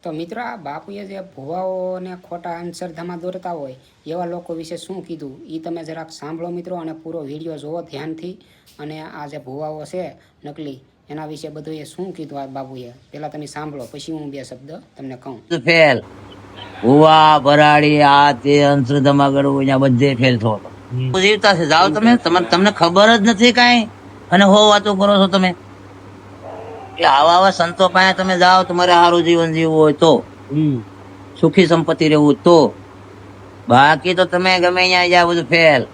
તો મિત્રો આ બાપુએ જે ભુવાઓને ખોટા અંધશ્રદ્ધામાં દોરતા હોય એવા લોકો વિશે શું કીધું એ તમે જરાક સાંભળો મિત્રો, અને પૂરો વિડીયો જોવો ધ્યાનથી. અને આ જે ભુવાઓ છે નકલી, એના વિશે બધું એ શું કીધું આ બાપુએ, પહેલાં તમે સાંભળો, પછી હું બે શબ્દ તમને કહું. ફેલ ભુવા ભરાડી આ તે અંધશ્રદ્ધામાં ગળવું અહીંયા બધે ફેલ થયો હતો. જીવતા છે જાઓ તમે, તમને ખબર જ નથી કાંઈ, અને હો વાતો કરો છો તમે. આવા સંતો પાસે તમે જાઓ, તમારે સારું જીવન જીવવું હોય તો, સુખી સંપત્તિ રહેવું તો. બાકી તો તમે ગમે અહીંયા જ્યાં બધું ફેલ.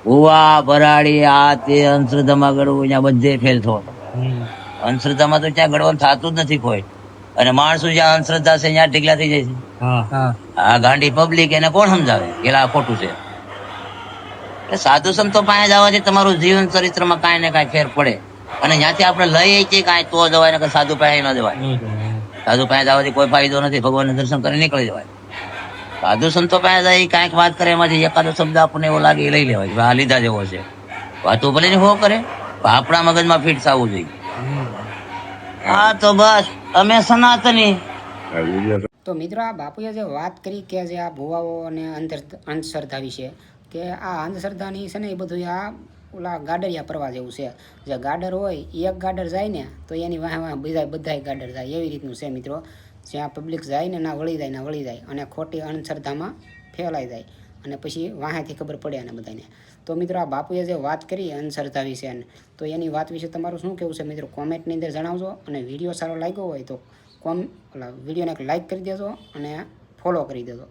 ભુવા ભરાડી આ તે અંધશ્રદ્ધામાં ગળવું અહીંયા બધે ફેલ થયો હતો. અંધશ્રદ્ધામાં તો ત્યાં ગળવાનું થતું જ નથી કોઈ. અને માણસો જ્યાં અંધશ્રદ્ધા છે ત્યાં ઢીકલા થઈ જાય છે. આ ગાંડી પબ્લિક એને કોણ સમજાવે કે આ ખોટું છે? સાધુ સંતો પાસે જવાથી તમારું જીવન ચરિત્રમાં કાંઈ ને કાંઈ ફેર પડે. અને ત્યાંથી આપણે લઈએ છીએ કાંઈ તો જવાય, ને સાધુ પાસે ન જવાય. સાધુ પાસે જવાથી કોઈ ફાયદો નથી, ભગવાનને દર્શન કરી નીકળી જવાય. સાધુ સંતો પાસે જાય કાંઈક વાત કરે, એમાંથી એકાદો શબ્દ આપણને એવો લાગે એ લઈ લેવાય, આ લીધા જેવો છે. વાતો ભલે ને હો કરે, આપણા મગજમાં ફિટ આવવું જોઈએ. હા તો બસ અમે સનાતની. તો મિત્રો આ બાપુએ જે વાત કરી કે જે આ ભુવાઓ અને અંધશ્રદ્ધા વિશે, કે આ અંધશ્રદ્ધાની છે ને એ બધું આ ઓલા ગાડરિયા પરવા જેવું છે. જે ગાડર હોય એક ગાડર જાય ને તો એની વાહ વાહ બધાય ગાડર જાય, એવી રીતનું છે મિત્રો. જ્યાં પબ્લિક જાય ને ના વળી જાય અને ખોટી અંધશ્રદ્ધામાં ફેલાઈ જાય, અને પછી વાહેથી ખબર પડે અને બધાને. તો મિત્રો આ બાપુએ જે વાત કરી અંધશ્રદ્ધા વિશે, તો એની વાત વિશે તમારું શું કહેવું છે મિત્રો, કોમેન્ટની અંદર જણાવજો. અને વિડીયો સારો લાગ્યો હોય તો વિડીયોને એક લાઇક કરી દેજો અને ફોલો કરી દેજો.